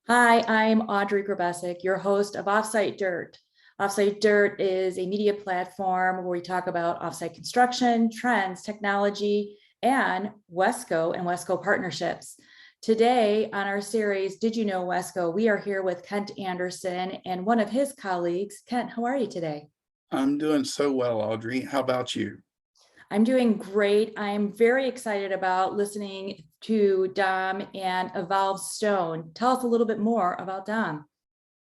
Hi, I'm Audrey Grabesic, your host of Offsite Dirt. Offsite Dirt is a media platform where we talk about offsite construction, trends, technology, and Wesco partnerships. Today on our series, Did You Know Wesco? We are here with Kent Anderson and one of his colleagues. Kent, how are you today? I'm doing so well, Audrey. How about you? I'm doing great. I'm very excited about listening to Dom and Evolve Stone. Tell us a little bit more about Dom.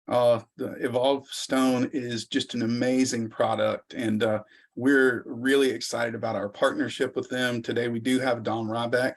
The Evolve Stone is just an amazing product, and we're really excited about our partnership with them. Today, we do have Dom Ryback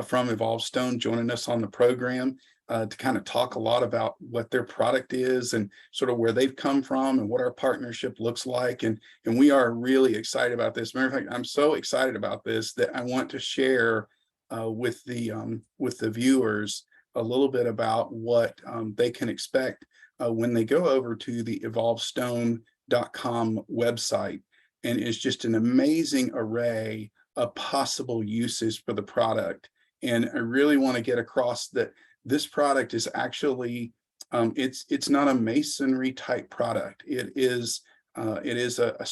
from Evolve Stone joining us on the program to kind of talk a lot about what their product is and sort of where they've come from and what our partnership looks like. And we are really excited about this. Matter of fact, I'm so excited about this that I want to share with the viewers a little bit about what they can expect when they go over to the evolvestone.com website. And it's just an amazing array of possible uses for the product. And I really want to get across that this product is actually it's not a masonry type product. It is a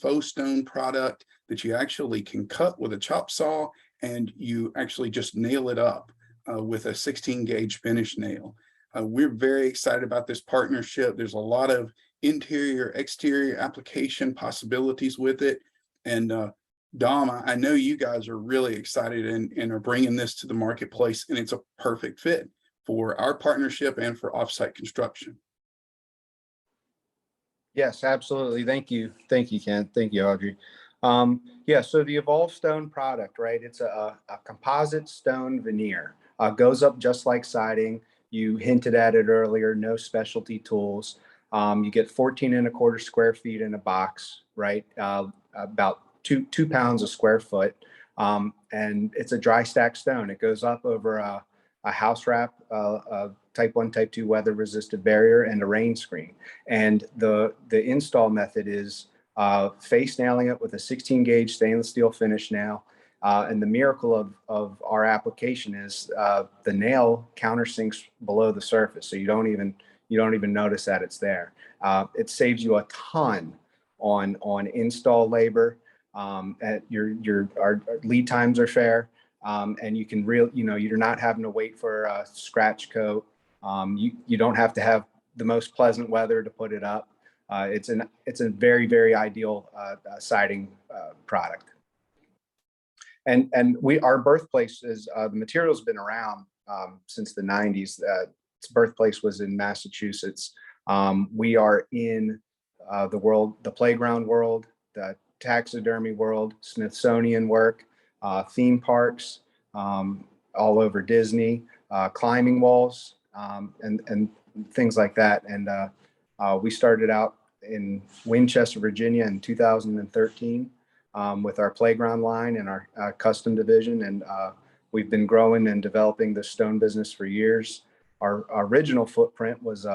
faux stone product that you actually can cut with a chop saw, and you actually just nail it up with a 16 gauge finish nail. We're very excited about this partnership. There's a lot of interior, exterior application possibilities with it. And Dom, I know you guys are really excited and are bringing this to the marketplace, and it's a perfect fit for our partnership and for offsite construction. Yes, absolutely. Thank you. Thank you, Ken. Thank you, Audrey. Yeah, so the Evolve Stone product, right? It's a composite stone veneer. Goes up just like siding. You hinted at it earlier, no specialty tools. You get 14 1/4 square feet in a box, right? About two pounds a square foot. And it's a dry stack stone. It goes up over a house wrap, a type 1, type 2 weather resistant barrier, and a rain screen. And the install method is face nailing it with a 16 gauge stainless steel finish nail. And the miracle of our application is the nail countersinks below the surface, so you don't even notice that it's there. It saves you a ton on install labor. Our lead times are fair, and you can you're not having to wait for a scratch coat. You don't have to have the most pleasant weather to put it up. It's a very ideal siding product. And our birthplace is the material's been around since the 90s. Its birthplace was in Massachusetts. We are in the playground world, the taxidermy world, Smithsonian work, theme parks, all over Disney, climbing walls, and things like that. And we started out in Winchester, Virginia in 2013 with our playground line and our custom division. And we've been growing and developing the stone business for years. Our original footprint was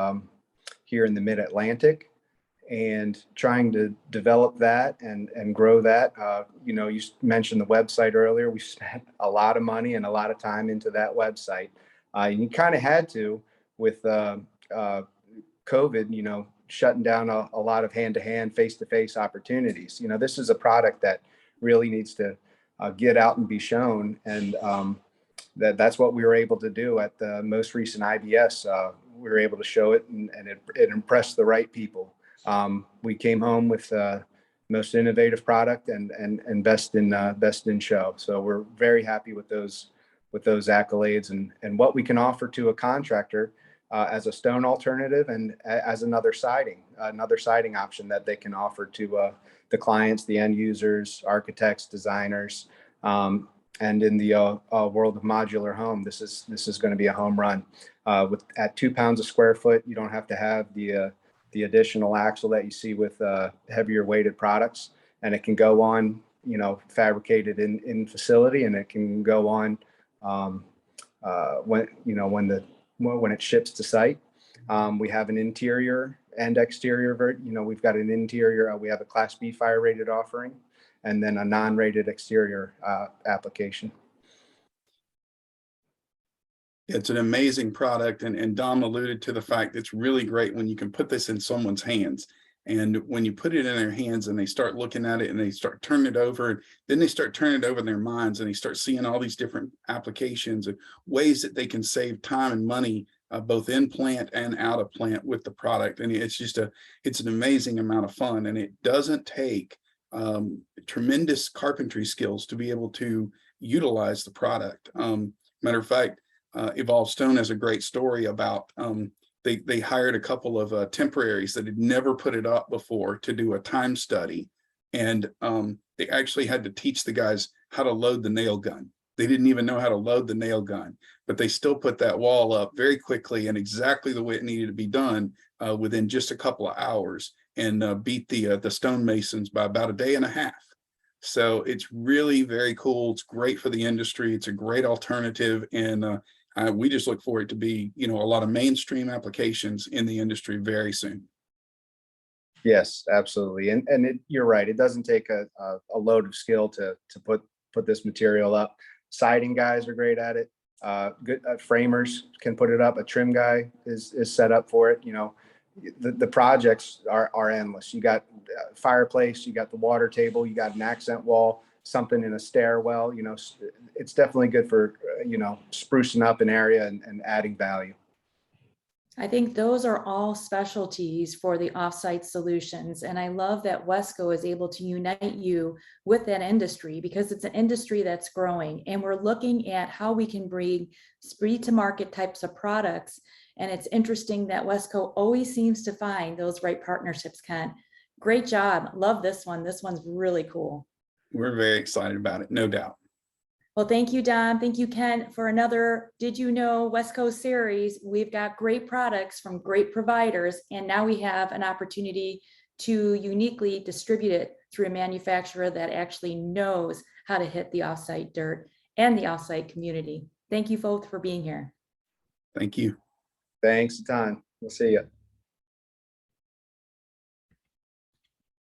here in the mid-Atlantic, and trying to develop that and grow that. You mentioned the website earlier. We spent a lot of money and a lot of time into that website. And you kind of had to with COVID, shutting down a lot of hand-to-hand, face-to-face opportunities. This is a product that really needs to get out and be shown. And that's what we were able to do at the most recent IBS. We were able to show it, and it impressed the right people. We came home with most innovative product and best in show. So we're very happy with those accolades and what we can offer to a contractor as a stone alternative and as another siding option that they can offer to the clients, the end users, architects, designers. And in the world of modular home, this is going to be a home run. At 2 pounds a square foot, you don't have to have the additional axle that you see with heavier weighted products, and it can go on, fabricated in facility, and it can go on when it ships to site. We have an interior and exterior. We've got an interior. We have a Class B fire rated offering, and then a non-rated exterior application. It's an amazing product, and Dom alluded to the fact it's really great when you can put this in someone's hands. And when you put it in their hands and they start looking at it and they start turning it over, then they start turning it over in their minds and they start seeing all these different applications and ways that they can save time and money, both in plant and out of plant with the product. And it's an amazing amount of fun, and it doesn't take tremendous carpentry skills to be able to utilize the product. Matter of fact, Evolve Stone has a great story about they hired a couple of temporaries that had never put it up before to do a time study. And they actually had to teach the guys how to load the nail gun. They didn't even know how to load the nail gun, but they still put that wall up very quickly and exactly the way it needed to be done within just a couple of hours, and beat the stonemasons by about a day and a half. So it's really very cool. It's great for the industry. It's a great alternative, and we just look for it to be, a lot of mainstream applications in the industry very soon. Yes, absolutely. And you're right. It doesn't take a load of skill to put this material up. Siding guys are great at it. Good framers can put it up. A trim guy is set up for it. The projects are endless. You got fireplace, you got the water table, you got an accent wall, something in a stairwell. It's definitely good for sprucing up an area and adding value. I think those are all specialties for the offsite solutions. And I love that Wesco is able to unite you with that industry, because it's an industry that's growing. And we're looking at how we can bring speed to market types of products. And it's interesting that Wesco always seems to find those right partnerships, Kent. Great job. Love this one. This one's really cool. We're very excited about it, no doubt. Well, thank you, Don. Thank you, Ken, for another Did You Know Wesco series. We've got great products from great providers, and now we have an opportunity to uniquely distribute it through a manufacturer that actually knows how to hit the offsite dirt and the offsite community. Thank you both for being here. Thank you. Thanks, Don. We'll see you.